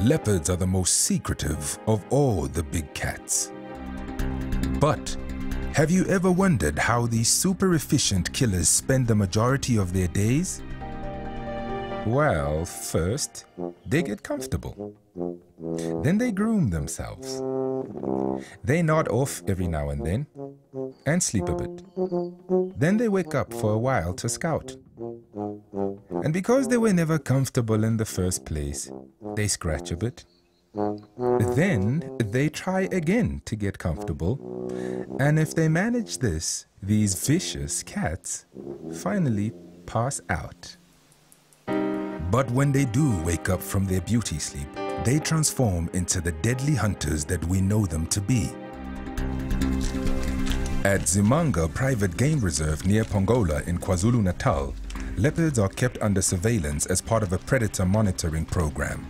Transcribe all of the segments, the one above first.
Leopards are the most secretive of all the big cats. But have you ever wondered how these super efficient killers spend the majority of their days? Well, first, they get comfortable. Then they groom themselves. They nod off every now and then and sleep a bit. Then they wake up for a while to scout. And because they were never comfortable in the first place, they scratch a bit. Then they try again to get comfortable. And if they manage this, these vicious cats finally pass out. But when they do wake up from their beauty sleep, they transform into the deadly hunters that we know them to be. At Zimanga Private Game Reserve near Pongola in KwaZulu-Natal, leopards are kept under surveillance as part of a predator monitoring program.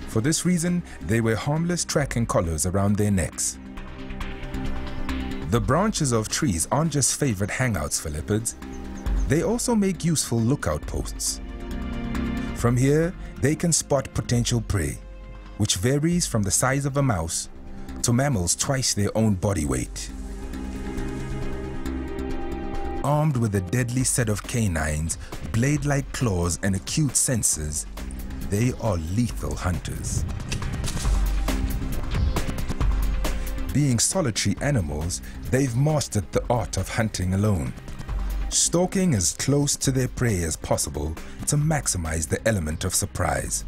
For this reason, they wear harmless tracking collars around their necks. The branches of trees aren't just favorite hangouts for leopards, they also make useful lookout posts. From here, they can spot potential prey, which varies from the size of a mouse to mammals twice their own body weight. Armed with a deadly set of canines, blade-like claws and acute senses, they are lethal hunters. Being solitary animals, they've mastered the art of hunting alone, stalking as close to their prey as possible to maximize the element of surprise.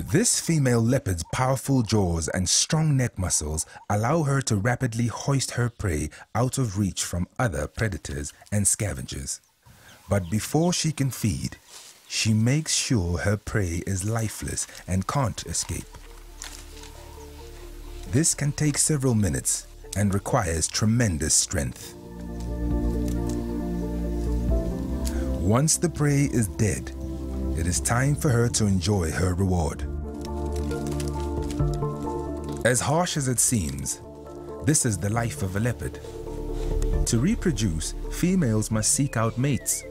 This female leopard's powerful jaws and strong neck muscles allow her to rapidly hoist her prey out of reach from other predators and scavengers. But before she can feed, she makes sure her prey is lifeless and can't escape. This can take several minutes and requires tremendous strength. Once the prey is dead, it is time for her to enjoy her reward. As harsh as it seems, this is the life of a leopard. To reproduce, females must seek out mates.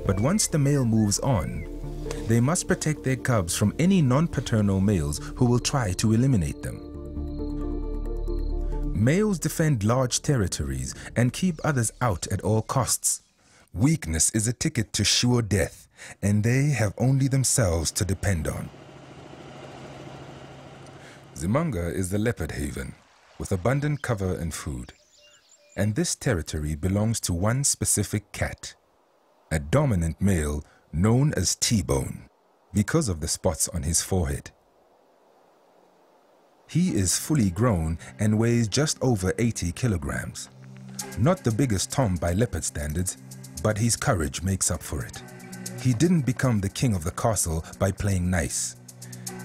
But once the male moves on, they must protect their cubs from any non-paternal males who will try to eliminate them. Males defend large territories and keep others out at all costs. Weakness is a ticket to sure death, and they have only themselves to depend on. Zimanga is the leopard haven, with abundant cover and food. And this territory belongs to one specific cat, a dominant male known as T-Bone, because of the spots on his forehead. He is fully grown and weighs just over 80 kilograms. Not the biggest tom by leopard standards, but his courage makes up for it. He didn't become the king of the castle by playing nice.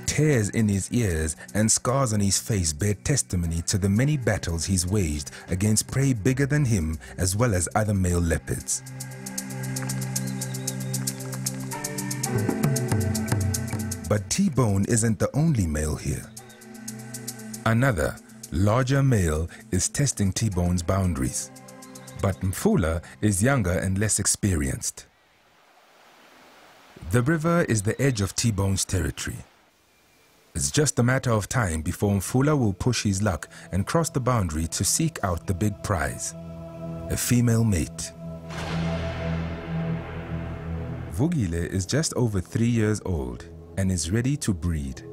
Tears in his ears and scars on his face bear testimony to the many battles he's waged against prey bigger than him as well as other male leopards. But T-Bone isn't the only male here. Another, larger male is testing T-Bone's boundaries. But Mfula is younger and less experienced. The river is the edge of T-Bone's territory. It's just a matter of time before Mfula will push his luck and cross the boundary to seek out the big prize, a female mate. Vugile is just over 3 years old and is ready to breed.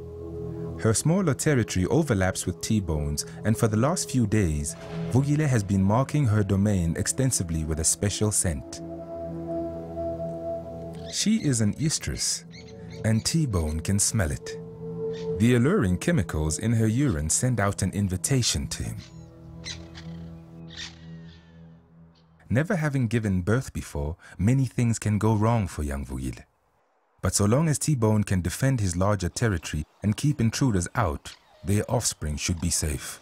Her smaller territory overlaps with T-Bone's, and for the last few days, Vugile has been marking her domain extensively with a special scent. She is an estrus, and T-Bone can smell it. The alluring chemicals in her urine send out an invitation to him. Never having given birth before, many things can go wrong for young Vugile. But so long as T-Bone can defend his larger territory and keep intruders out, their offspring should be safe.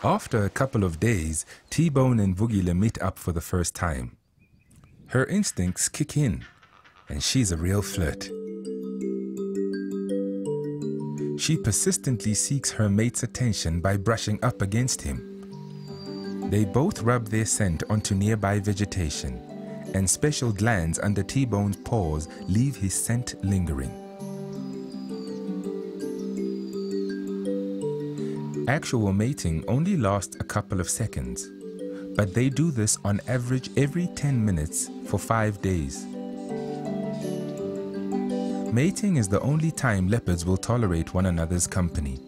After a couple of days, T-Bone and Vugile meet up for the first time. Her instincts kick in, and she's a real flirt. She persistently seeks her mate's attention by brushing up against him. They both rub their scent onto nearby vegetation, and special glands under T-Bone's paws leave his scent lingering. Actual mating only lasts a couple of seconds, but they do this on average every 10 minutes for 5 days. Mating is the only time leopards will tolerate one another's company.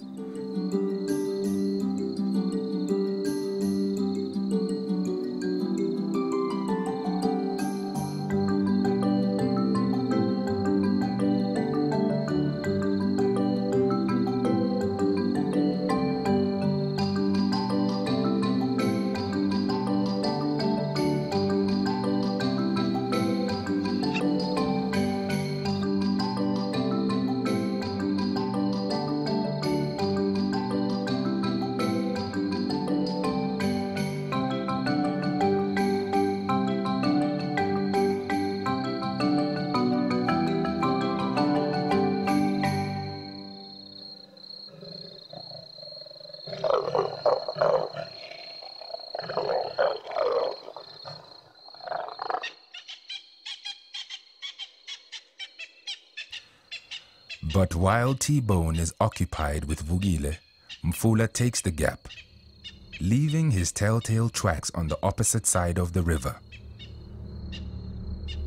But while T-Bone is occupied with Vukile, Mfula takes the gap, leaving his telltale tracks on the opposite side of the river.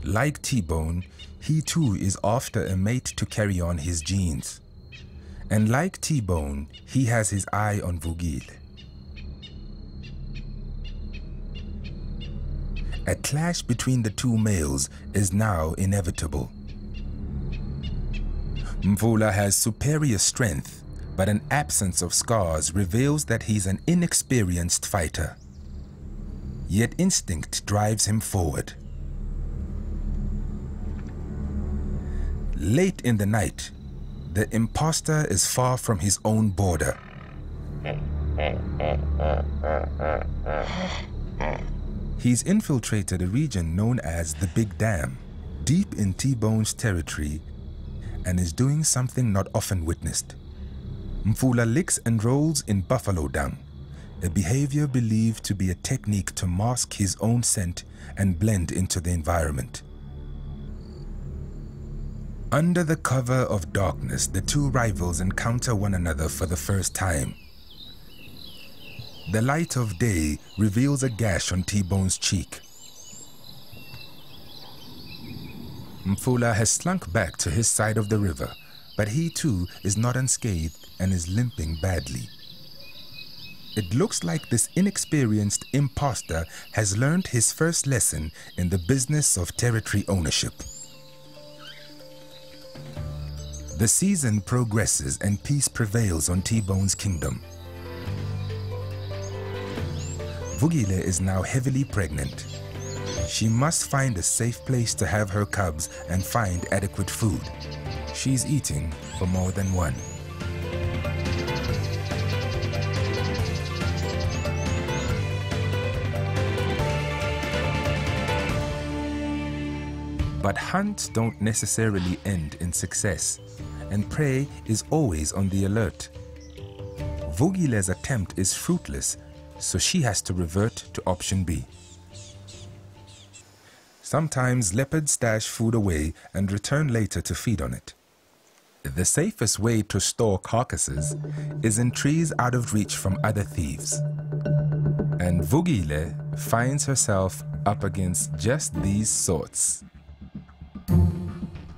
Like T-Bone, he too is after a mate to carry on his genes. And like T-Bone, he has his eye on Vukile. A clash between the two males is now inevitable. Mfula has superior strength, but an absence of scars reveals that he's an inexperienced fighter. Yet instinct drives him forward. Late in the night, the imposter is far from his own border. He's infiltrated a region known as the Big Dam, deep in T-Bone's territory, and is doing something not often witnessed. Mfula licks and rolls in buffalo dung, a behavior believed to be a technique to mask his own scent and blend into the environment. Under the cover of darkness, the two rivals encounter one another for the first time. The light of day reveals a gash on T-Bone's cheek. Mfula has slunk back to his side of the river, but he too is not unscathed and is limping badly. It looks like this inexperienced imposter has learned his first lesson in the business of territory ownership. The season progresses and peace prevails on T-Bone's kingdom. Vukile is now heavily pregnant. She must find a safe place to have her cubs and find adequate food. She's eating for more than one. But hunts don't necessarily end in success, and prey is always on the alert. Vukile's attempt is fruitless, so she has to revert to option B. Sometimes leopards stash food away and return later to feed on it. The safest way to store carcasses is in trees out of reach from other thieves. And Vukile finds herself up against just these sorts.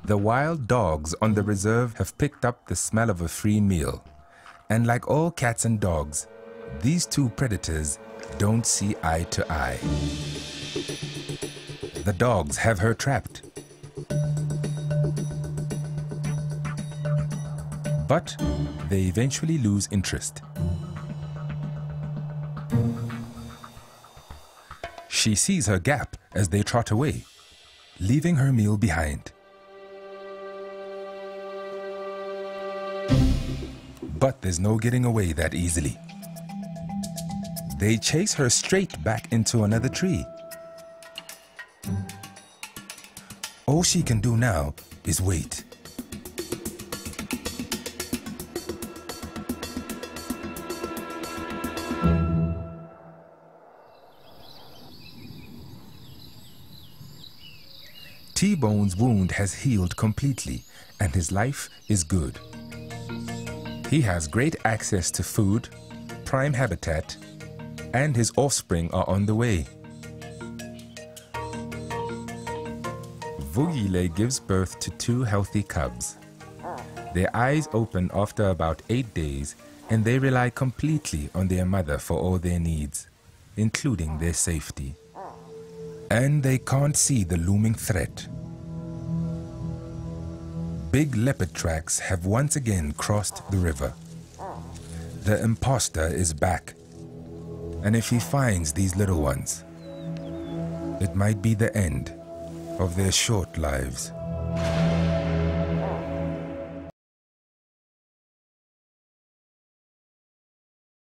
The wild dogs on the reserve have picked up the smell of a free meal. And like all cats and dogs, these two predators don't see eye to eye. The dogs have her trapped. But they eventually lose interest. She sees her gap as they trot away, leaving her meal behind. But there's no getting away that easily. They chase her straight back into another tree. All she can do now is wait. T-Bone's wound has healed completely and his life is good. He has great access to food, prime habitat, and his offspring are on the way. Vugile gives birth to 2 healthy cubs. Their eyes open after about 8 days and they rely completely on their mother for all their needs, including their safety. And they can't see the looming threat. Big leopard tracks have once again crossed the river. The imposter is back, and if he finds these little ones, it might be the end of their short lives.